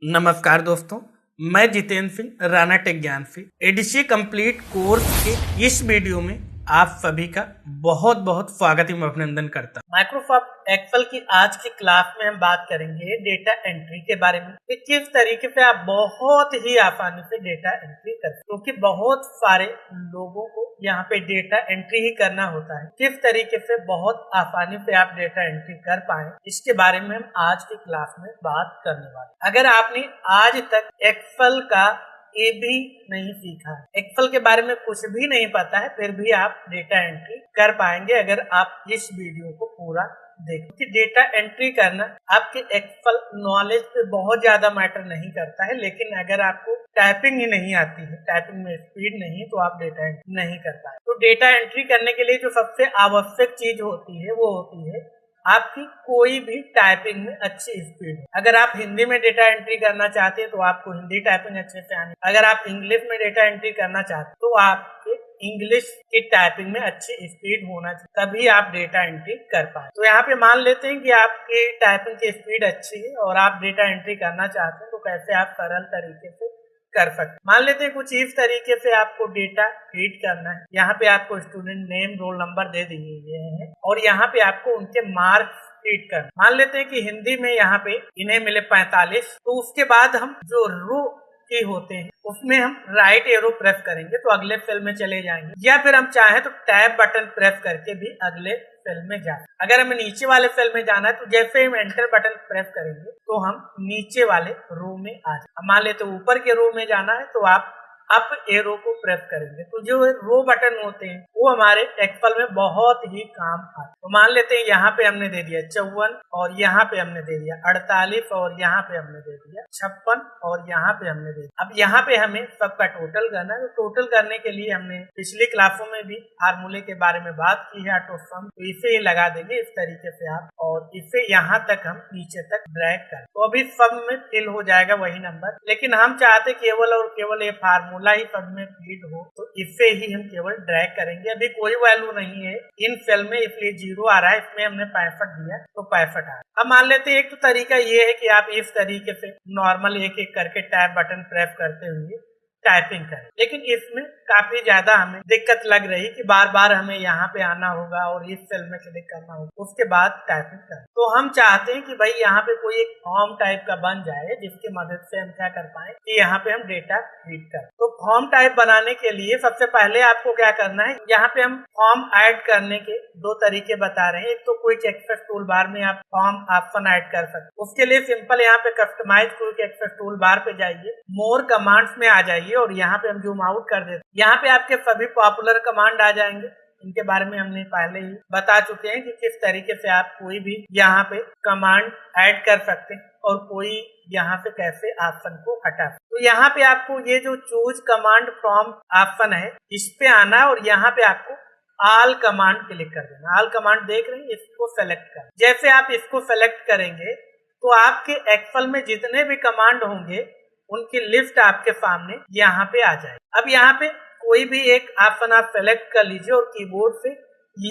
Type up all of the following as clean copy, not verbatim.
नमस्कार दोस्तों, मैं जितेंद्र सिंह राणा टेक ज्ञान से एडीसी कंप्लीट कोर्स के इस वीडियो में आप सभी का बहुत बहुत स्वागत एवं अभिनंदन करता हूं। माइक्रोसॉफ्ट एक्सेल की आज की क्लास में हम बात करेंगे डेटा एंट्री के बारे में कि किस तरीके से आप बहुत ही आसानी से डेटा एंट्री कर सकते, क्योंकि बहुत सारे लोगों को यहाँ पे डेटा एंट्री ही करना होता है। किस तरीके से बहुत आसानी से आप डेटा एंट्री कर पाए, इसके बारे में हम आज की क्लास में बात करने वाले। अगर आपने आज तक एक्सेल का ये भी नहीं सीखा है, एक्सेल के बारे में कुछ भी नहीं पता है, फिर भी आप डेटा एंट्री कर पाएंगे अगर आप इस वीडियो को पूरा देखें। कि डेटा एंट्री करना आपके एक्सेल नॉलेज पे बहुत ज्यादा मैटर नहीं करता है, लेकिन अगर आपको टाइपिंग ही नहीं आती है, टाइपिंग में स्पीड नहीं, तो आप डेटा एंट्री नहीं कर पाए। तो डेटा एंट्री करने के लिए जो सबसे आवश्यक चीज होती है वो होती है आपकी कोई भी टाइपिंग में अच्छी स्पीड है। अगर आप हिंदी में डेटा एंट्री करना चाहते हैं तो आपको हिंदी टाइपिंग अच्छे से आनी। अगर आप इंग्लिश में डेटा एंट्री करना चाहते हैं तो आपके इंग्लिश की टाइपिंग में अच्छी स्पीड होना चाहिए, तभी आप डेटा एंट्री कर पाए। तो यहाँ पे मान लेते हैं कि आपकी टाइपिंग की स्पीड अच्छी है और आप डेटा एंट्री करना चाहते हैं, तो कैसे आप सरल तरीके से कर सकते। मान लेते हैं कुछ इस तरीके से आपको डेटा फीड करना है। यहाँ पे आपको स्टूडेंट नेम, रोल नंबर दे दिए गए हैं और यहाँ पे आपको उनके मार्क्स फीड करना। मान लेते हैं कि हिंदी में यहाँ पे इन्हें मिले 45, तो उसके बाद हम जो रो के होते हैं उसमें हम राइट एरो प्रेस करेंगे तो अगले सेल में चले जाएंगे, या फिर हम चाहें तो टैब बटन प्रेस करके भी अगले सेल में जाए। अगर हमें नीचे वाले सेल में जाना है तो जैसे हम एंटर बटन प्रेस करेंगे तो हम नीचे वाले रो में आ जाए। मान लेते ऊपर के रो में जाना है तो आप अप एरो को प्रेस करेंगे, तो जो रो बटन होते हैं वो हमारे एक्सेल में बहुत ही काम आते। तो मान लेते हैं यहाँ पे हमने दे दिया 54 और यहाँ पे हमने दे दिया 48 और यहाँ पे हमने दे दिया 56 और यहाँ पे हमने दे दिया। अब यहाँ पे हमें सबका टोटल करना है। तो टोटल करने के लिए हमने पिछली क्लासों में भी फार्मूले के बारे में बात की है, ऑटो सम। तो इसे ही लगा देंगे इस तरीके से आप, और इसे यहाँ तक हम नीचे तक ड्रैग करें तो अभी सब में फिल हो जाएगा वही नंबर, लेकिन हम चाहते केवल और केवल ये फार्मूला ही सब में फीड हो, तो इससे ही हम केवल ड्रैग करेंगे। अभी कोई वैल्यू नहीं है इन सेल में, इसलिए 0 आ रहा है, इसमें हमने 65 दिया तो 65 आ रहा है। अब मान लेते हैं एक तो तरीका ये है कि आप इस तरीके से नॉर्मल एक एक करके टैब बटन प्रेस करते हुए टाइपिंग करें, लेकिन इसमें काफी ज्यादा हमें दिक्कत लग रही कि बार बार हमें यहाँ पे आना होगा और इस सेल में क्लिक करना होगा, उसके बाद टाइपिंग करें। तो हम चाहते हैं कि भाई यहाँ पे कोई एक फॉर्म टाइप का बन जाए जिसकी मदद से हम क्या कर पाए कि यहाँ पे हम डेटा फीड करें। तो फॉर्म टाइप बनाने के लिए सबसे पहले आपको क्या करना है, यहाँ पे हम फॉर्म ऐड करने के दो तरीके बता रहे हैं। एक तो क्विक एक्सेस टूल बार में आप फॉर्म ऑप्शन ऐड कर सकते, उसके लिए सिंपल यहाँ पे customize quick access toolbar पे जाइए, मोर कमांड्स में आ जाइए और यहाँ पे हम जूम आउट कर देते हैं। यहाँ पे आपके सभी पॉपुलर कमांड आ जाएंगे, इनके बारे में हमने पहले ही बता चुके हैं कि किस तरीके से आप कोई भी यहाँ पे कमांड ऐड कर सकते हैं और कोई यहाँ पे कैसे ऑप्शन को हटा। तो यहाँ पे आपको ये जो चूज कमांड फ्रॉम ऑप्शन है इस पे आना है और यहाँ पे आपको ऑल कमांड क्लिक कर देना। ऑल कमांड देख रहे हैं, इसको सेलेक्ट कर। जैसे आप इसको सेलेक्ट करेंगे तो आपके एक्सेल में जितने भी कमांड होंगे उनकी लिस्ट आपके सामने यहाँ पे आ जाए। अब यहाँ पे कोई भी एक ऑप्शन आप सेलेक्ट कर लीजिए और कीबोर्ड से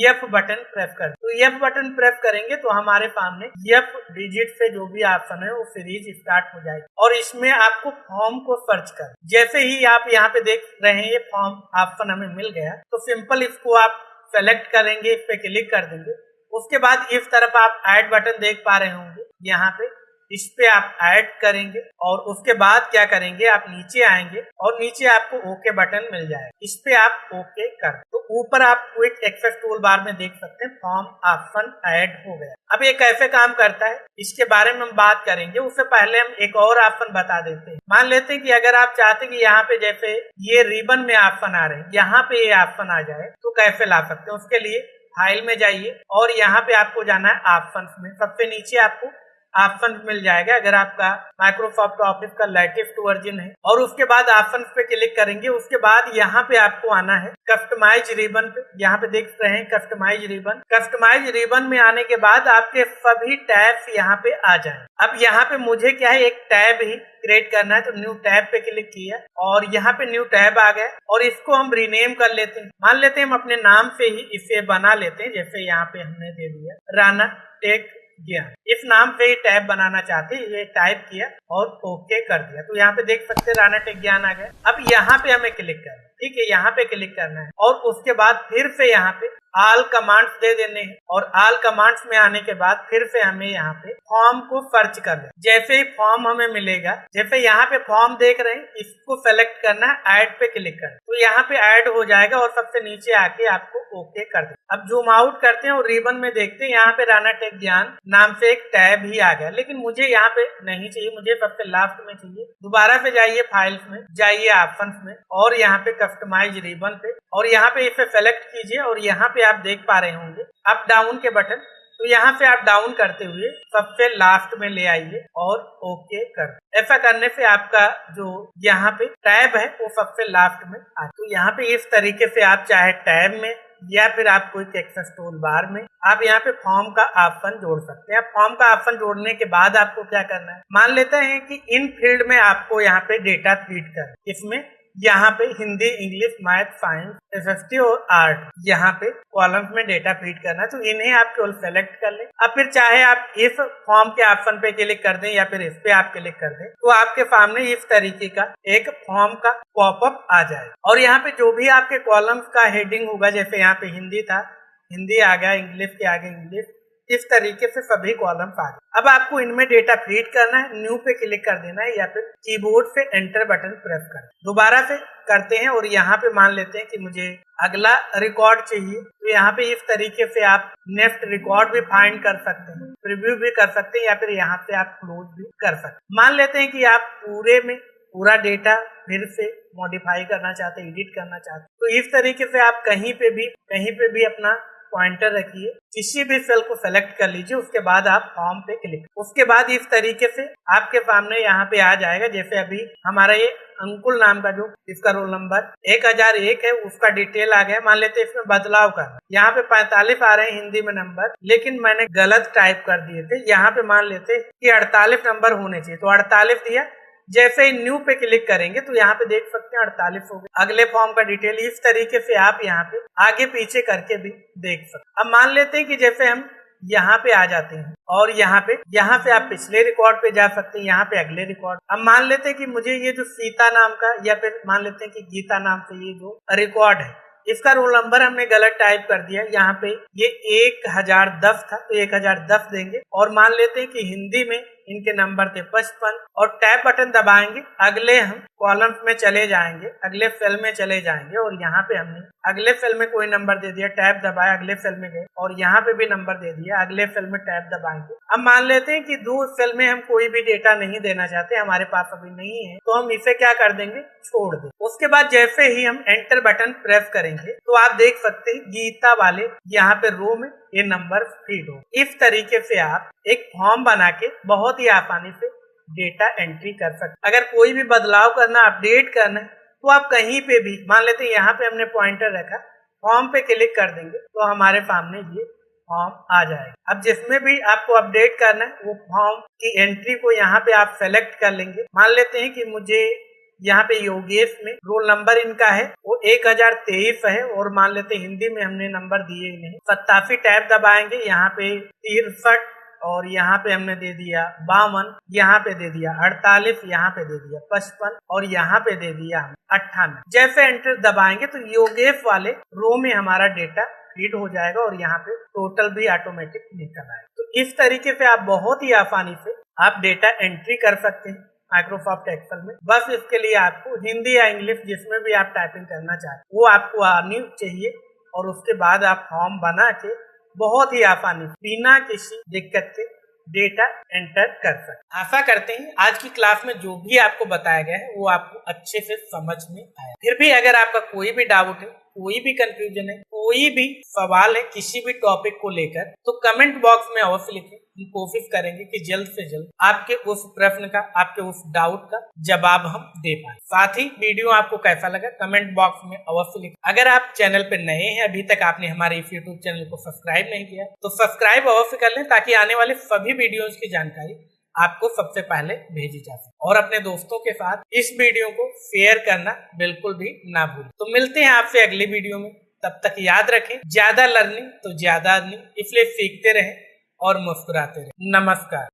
F बटन प्रेस कर। तो F बटन प्रेस करेंगे तो हमारे सामने F डिजिट से जो भी ऑप्शन है वो सीरीज स्टार्ट हो जाएगी और इसमें आपको फॉर्म को सर्च कर। जैसे ही आप यहाँ पे देख रहे हैं ये फॉर्म ऑप्शन हमें मिल गया, तो सिंपल इसको आप सेलेक्ट करेंगे, इस पे क्लिक कर देंगे। उसके बाद इस तरफ आप ऐड बटन देख पा रहे होंगे, यहाँ पे इस पे आप ऐड करेंगे और उसके बाद क्या करेंगे, आप नीचे आएंगे और नीचे आपको ओके बटन मिल जाएगा, इस पे आप ओके कर। तो ऊपर आप क्विक एक्सेस टूल बार में देख सकते हैं फॉर्म ऑप्शन ऐड हो गया। अब ये कैसे काम करता है इसके बारे में हम बात करेंगे, उससे पहले हम एक और ऑप्शन बता देते हैं। मान लेते हैं कि अगर आप चाहते हैं कि यहाँ पे जैसे ये रिबन में ऑप्शन आ रहे हैं, यहाँ पे ये ऑप्शन आ जाए तो कैसे ला सकते हैं। उसके लिए फाइल में जाइए और यहाँ पे आपको जाना है ऑप्शन में। सबसे नीचे आपको ऑप्शन मिल जाएगा अगर आपका माइक्रोसॉफ्ट ऑफिस का लेटेस्ट वर्जन है, और उसके बाद ऑप्शन पे क्लिक करेंगे। उसके बाद यहाँ पे आपको आना है कस्टमाइज रिबन पे। यहाँ पे देख रहे हैं कस्टमाइज रिबन। कस्टमाइज रिबन में आने के बाद आपके सभी टैब्स यहाँ पे आ जाएं। अब यहाँ पे मुझे क्या है, एक टैब ही क्रिएट करना है, तो न्यू टैब पे क्लिक किया और यहाँ पे न्यू टैब आ गया और इसको हम रीनेम कर लेते हैं। मान लेते हैं हम अपने नाम से ही इसे बना लेते हैं, जैसे यहाँ पे हमने दे दिया राणा टेक ज्ञान। इस नाम से ही टैब बनाना चाहते हैं, ये टाइप किया और ओके कर दिया। तो यहाँ पे देख सकते हैं राणा टेक ज्ञान आ गया। अब यहाँ पे हमें क्लिक करना है, ठीक है, यहाँ पे क्लिक करना है और उसके बाद फिर से यहाँ पे ऑल कमांड्स दे देने हैं और ऑल कमांड्स में आने के बाद फिर से हमें यहाँ पे फॉर्म को सर्च करना है। जैसे ही फॉर्म हमें मिलेगा, जैसे यहाँ पे फॉर्म देख रहे हैं, इसको सेलेक्ट करना है, ऐड पे क्लिक करना है, तो यहाँ पे ऐड हो जाएगा और सबसे नीचे आके आपको ओके कर दे। अब जूम आउट करते हैं और रिबन में देखते हैं, यहाँ पे राणा टेक ज्ञान नाम से एक टैब ही आ गया, लेकिन मुझे यहाँ पे नहीं चाहिए, मुझे सबसे लास्ट में चाहिए। दोबारा से जाइए फाइल्स में, जाइए ऑप्शंस में और यहाँ पे कस्टमाइज रिबन पे और यहाँ पे इसे सेलेक्ट कीजिए और यहाँ पे आप देख पा रहे होंगे अप डाउन के बटन, तो यहाँ से आप डाउन करते हुए सबसे लास्ट में ले आइए और ओके कर। ऐसा करने से आपका जो यहाँ पे टैब है वो सबसे लास्ट में आ। तो यहाँ पे इस तरीके से आप चाहे टैब में या फिर आप कोई एक्सेस टूल बार में आप यहाँ पे फॉर्म का ऑप्शन जोड़ सकते हैं। फॉर्म का ऑप्शन जोड़ने के बाद आपको क्या करना है, मान लेते हैं कि इन फील्ड में आपको यहाँ पे डेटा फीड कर, इसमें यहाँ पे Hindi, English, math, science, SST और आर्ट, यहाँ पे कॉलम्स में डेटा फीड करना, तो इन्हें आप केवल सेलेक्ट कर लें। अब फिर चाहे आप इस फॉर्म के ऑप्शन पे क्लिक कर दें या फिर इस पे आप क्लिक कर दें, तो आपके सामने इस तरीके का एक फॉर्म का पॉपअप आ जाएगा और यहाँ पे जो भी आपके कॉलम्स का हेडिंग होगा, जैसे यहाँ पे हिंदी था, हिंदी आ गया, इंग्लिश के आगे इंग्लिश, इस तरीके से सभी कॉलम्स आ गए। अब आपको इनमें डेटा फीड करना है, न्यू पे क्लिक कर देना है या फिर कीबोर्ड से एंटर बटन प्रेस कर दोबारा से करते हैं और यहाँ पे मान लेते हैं कि मुझे अगला रिकॉर्ड चाहिए, तो यहाँ पे इस तरीके से आप नेक्स्ट रिकॉर्ड भी फाइंड कर सकते हैं, प्रीव्यू भी कर सकते हैं या फिर यहाँ पे आप क्लोज भी कर सकते हैं। मान लेते हैं कि आप पूरे में पूरा डेटा फिर से मॉडिफाई करना चाहते हैं, एडिट करना चाहते हैं, तो इस तरीके से आप कहीं पे भी अपना पॉइंटर रखिए, किसी भी सेल को सेलेक्ट कर लीजिए, उसके बाद आप फॉर्म पे क्लिक, उसके बाद इस तरीके से आपके सामने यहाँ पे आ जाएगा। जैसे अभी हमारा ये अंकुल नाम का जो इसका रोल नंबर 1001 है, उसका डिटेल आ गया। मान लेते हैं इसमें बदलाव करना, यहाँ पे 45 आ रहे हैं हिंदी में नंबर, लेकिन मैंने गलत टाइप कर दिए थे। यहाँ पे मान लेते कि 48 नंबर होने चाहिए, तो 48 दिया। जैसे ही न्यू पे क्लिक करेंगे तो यहाँ पे देख सकते हैं 48 हो गए। अगले फॉर्म का डिटेल इस तरीके से आप यहाँ पे आगे पीछे करके भी देख सकते। अब मान लेते हैं कि जैसे हम यहाँ पे आ जाते हैं और यहाँ से आप पिछले रिकॉर्ड पे जा सकते हैं, यहाँ पे अगले रिकॉर्ड। अब मान लेते हैं कि मुझे ये जो सीता नाम का या फिर मान लेते हैं कि गीता नाम से ये जो रिकॉर्ड है, इसका रोल नंबर हमने गलत टाइप कर दिया। यहाँ पे ये 1010 था, तो 1010 देंगे और मान लेते हैं कि हिंदी में इनके नंबर थे 55 और टैब बटन दबाएंगे, अगले हम कॉलम्स में चले जाएंगे, अगले सेल में चले जाएंगे और यहाँ पे हमने अगले सेल में कोई नंबर दे दिया, टैब दबाया, अगले सेल में गए और यहाँ पे भी नंबर दे दिया, अगले सेल में टैब दबाएंगे। अब मान लेते हैं कि दो सेल में हम कोई भी डेटा नहीं देना चाहते, हमारे पास अभी नहीं है, तो हम इसे क्या कर देंगे, छोड़ दें। उसके बाद जैसे ही हम एंटर बटन प्रेस करेंगे तो आप देख सकते हैं गीता वाले यहाँ पे रो में ये नंबर फीड हो। इस तरीके से आप एक फॉर्म बना के बहुत ही आसानी से डेटा एंट्री कर सकते। अगर कोई भी बदलाव करना, अपडेट करना है, तो आप कहीं पे भी, मान लेते हैं यहाँ पे हमने पॉइंटर रखा, फॉर्म पे क्लिक कर देंगे तो हमारे सामने ये फॉर्म आ जाएगा। अब जिसमें भी आपको अपडेट करना है वो फॉर्म की एंट्री को यहाँ पे आप सेलेक्ट कर लेंगे। मान लेते हैं कि मुझे यहाँ पे योगेश में रोल नंबर इनका है वो 1023 है और मान लेते हिंदी में हमने नंबर दिए ही नहीं। 87 टैब दबाएंगे, यहाँ पे 63 और यहाँ पे हमने दे दिया 52, यहाँ पे दे दिया 48, यहाँ पे दे दिया 55 और यहाँ पे दे दिया 98। जैसे एंटर दबाएंगे तो योगेश वाले रो में हमारा डेटा फीड हो जाएगा और यहाँ पे टोटल भी ऑटोमेटिक निकल आएगा। तो इस तरीके से आप बहुत ही आसानी से आप डेटा एंट्री कर सकते हैं माइक्रोसॉफ्ट एक्सेल में। बस इसके लिए आपको हिंदी या इंग्लिश जिसमें भी आप टाइपिंग करना चाहते वो आपको आनी चाहिए और उसके बाद आप फॉर्म बना के बहुत ही आसानी बिना किसी दिक्कत के डेटा एंटर कर सकते। आशा करते हैं आज की क्लास में जो भी आपको बताया गया है वो आपको अच्छे से समझ में आया। फिर भी अगर आपका कोई भी डाउट है, कोई भी कंफ्यूजन है, कोई भी सवाल है किसी भी टॉपिक को लेकर, तो कमेंट बॉक्स में अवश्य लिखें। हम कोशिश करेंगे कि जल्द से जल्द आपके उस प्रश्न का, आपके उस डाउट का जवाब हम दे पाए। साथ ही वीडियो आपको कैसा लगा कमेंट बॉक्स में अवश्य लिखें। अगर आप चैनल पे नए हैं, अभी तक आपने हमारे इस यूट्यूब चैनल को सब्सक्राइब नहीं किया तो सब्सक्राइब अवश्य कर लें ताकि आने वाले सभी वीडियोज की जानकारी आपको सबसे पहले भेजी जा सके। और अपने दोस्तों के साथ इस वीडियो को शेयर करना बिल्कुल भी ना भूलें। तो मिलते हैं आपसे अगली वीडियो में, तब तक याद रखें ज्यादा लर्निंग तो ज्यादा अर्निंग, इसलिए सीखते रहें, और मुस्कुराते रहें। नमस्कार।